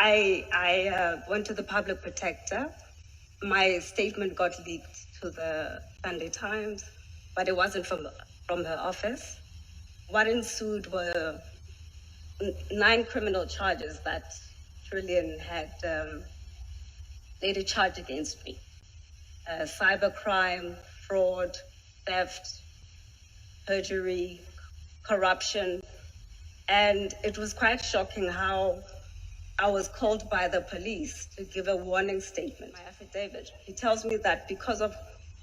I went to the public protector. My statement got leaked to the Sunday Times, but it wasn't from her office. What ensued were 9 criminal charges that Trillian had laid a charge against me. Cybercrime, fraud, theft, perjury, corruption. And it was quite shocking how I was called by the police to give a warning statement. My affidavit. He tells me that because of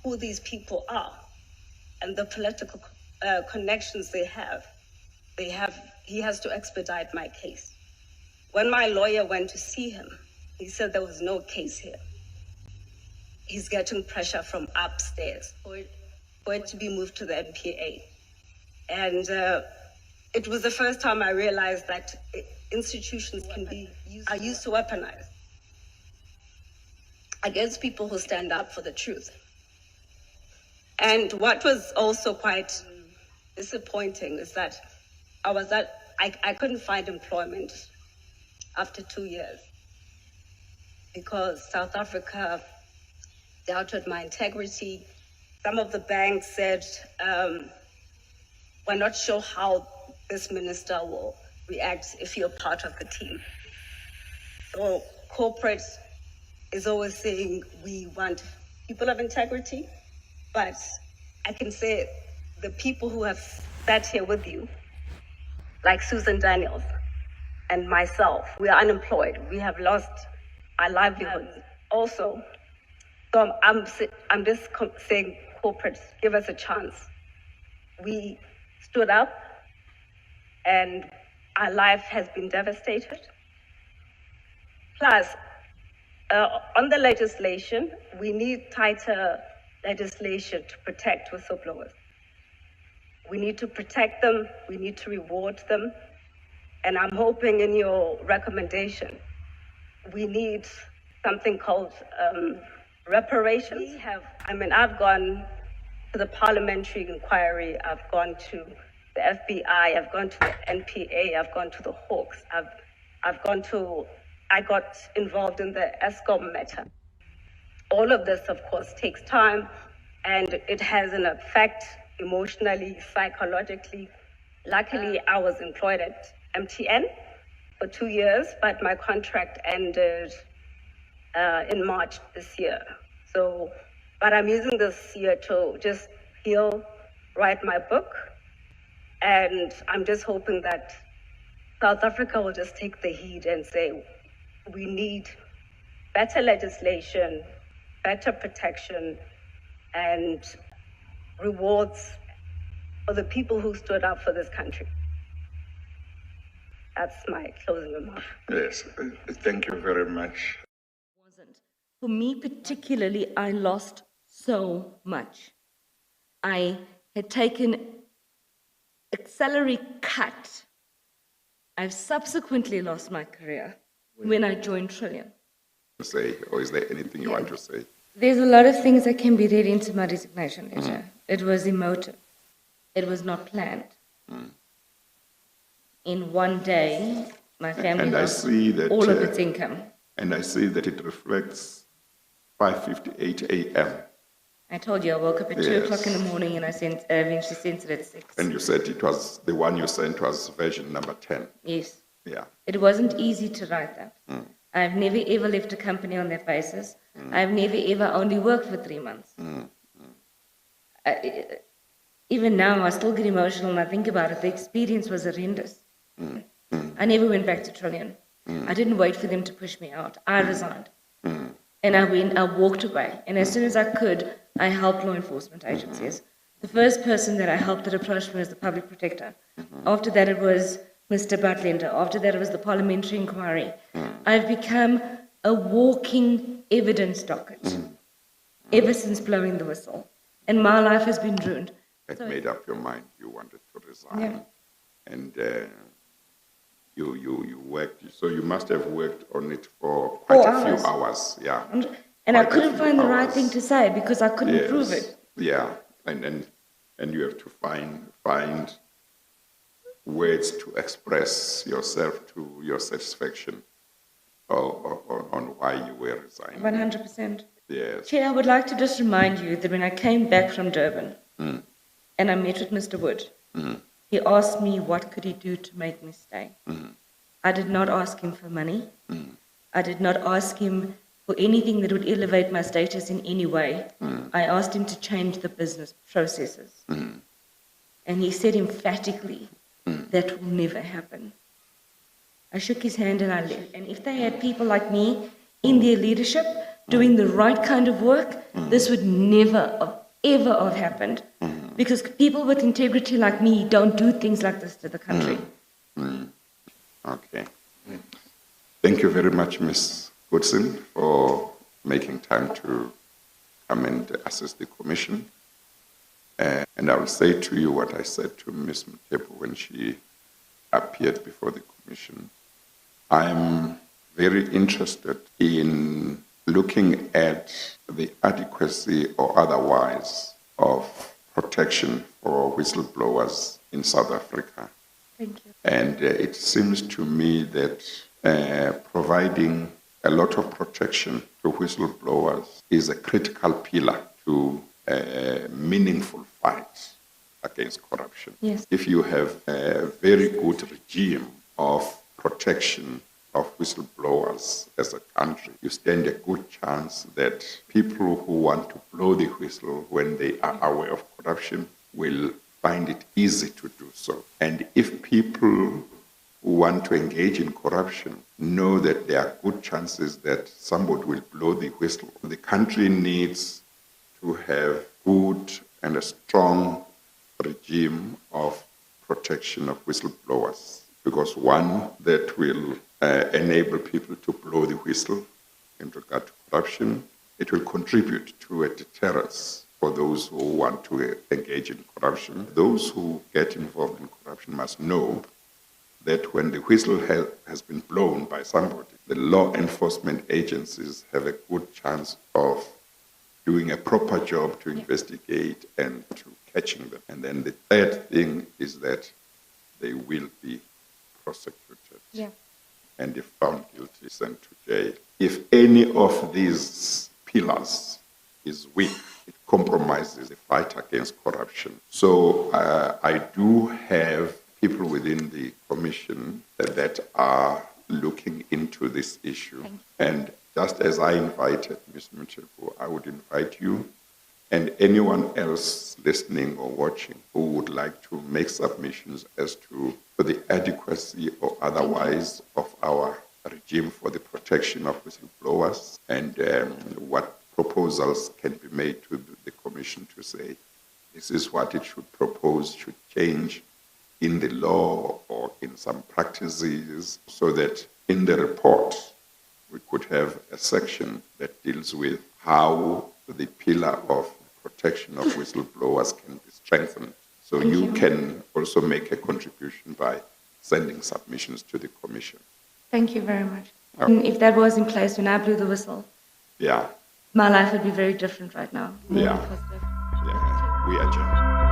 who these people are and the political connections they have, he has to expedite my case. When my lawyer went to see him, he said there was no case here. He's getting pressure from upstairs for it to be moved to the NPA. And it was the first time I realized that institutions are used to weaponize against people who stand up for the truth. And what was also quite disappointing is that I couldn't find employment after 2 years because South Africa doubted my integrity. Some of the banks said, we're not sure how this minister will react if you're part of the team. So corporate is always saying we want people of integrity, but I can say the people who have sat here with you, like Susan Daniels and myself, we are unemployed. We have lost our livelihoods also. So I'm just saying, corporate, give us a chance. We stood up and our life has been devastated. Plus, on the legislation, we need tighter legislation to protect whistleblowers. We need to protect them, we need to reward them, and I'm hoping in your recommendation, we need something called reparations. I've gone to the parliamentary inquiry, I've gone to the FBI, I've gone to the NPA, I've gone to the Hawks, I got involved in the ESCOM matter. All of this, of course, takes time, and it has an effect emotionally, psychologically. Luckily, I was employed at MTN for 2 years, but my contract ended in March this year. But I'm using this year to just heal, write my book, and I'm just hoping that South Africa will just take the heat and say, we need better legislation, better protection, and rewards for the people who stood up for this country. That's my closing remark. Yes, thank you very much. For me particularly, I lost so much. I had taken a salary cut. I've subsequently lost my career when I joined Trillian. Say, or is there anything you want to say? There's a lot of things that can be read into my resignation letter. It was emotive. It was not planned. In one day, my family lost all of its income. And I see that it reflects 5:58 a.m. I told you I woke up at 2 o'clock in the morning and I eventually sent it at 6. And you said it was, the one you sent was version number 10. Yes. Yeah. It wasn't easy to write that. I've never ever left a company on their basis. I've never ever only worked for 3 months. Even now, I still get emotional when I think about it. The experience was horrendous. I never went back to Trillian. I didn't wait for them to push me out. I resigned. And I walked away. And as soon as I could, I helped law enforcement agencies. The first person that I helped that approached me was the public protector. After that, it was Mr. Butlender. After that, it was the parliamentary inquiry. I've become a walking evidence docket ever since blowing the whistle. And my life has been ruined. You made up your mind you wanted to resign. Yeah. And you worked, so you must have worked on it for quite a few hours. Yeah. And I couldn't find the right thing to say because I couldn't prove it. Yeah, and you have to find words to express yourself to your satisfaction. on why you were resigning. 100%. Yes. Chair, I would like to just remind you that when I came back from Durban and I met with Mr. Wood, he asked me what could he do to make me stay. I did not ask him for money. I did not ask him for anything that would elevate my status in any way. I asked him to change the business processes. And he said emphatically, that will never happen. I shook his hand and I left. And if they had people like me in their leadership doing the right kind of work, this would never, ever have happened. Because people with integrity like me don't do things like this to the country. Okay. Thank you very much, Ms. Goodson, for making time to come and assist the Commission. And I will say to you what I said to Ms. Mothepu when she appeared before the Commission. I'm very interested in looking at the adequacy or otherwise of protection for whistleblowers in South Africa. Thank you. And it seems to me that providing a lot of protection to whistleblowers is a critical pillar to a meaningful fight against corruption. Yes. If you have a very good regime of protection of whistleblowers as a country, you stand a good chance that people who want to blow the whistle when they are aware of corruption will find it easy to do so. And if people who want to engage in corruption know that there are good chances that somebody will blow the whistle, the country needs to have good and a strong regime of protection of whistleblowers. Because one, that will enable people to blow the whistle in regard to corruption. It will contribute to a deterrence for those who want to engage in corruption. Those who get involved in corruption must know that when the whistle has been blown by somebody, the law enforcement agencies have a good chance of doing a proper job to investigate and to catching them. And then the third thing is that they will be prosecuted. Yeah. And if found guilty, sent to jail. If any of these pillars is weak, it compromises the fight against corruption. So I do have people within the Commission that are looking into this issue. And just as I invited Ms. Mothepu, I would invite you and anyone else listening or watching who would like to make submissions as to the adequacy or otherwise of our regime for the protection of whistleblowers and what proposals can be made to the Commission to say this is what it should propose, should change in the law or in some practices, so that in the report we could have a section that deals with how the pillar of protection of whistleblowers can be strengthened. So you can also make a contribution by sending submissions to the Commission. Thank you very much. And if that was in place when I blew the whistle, Yeah. my life would be very different right now. Yeah. Positive. Yeah. We adjourn.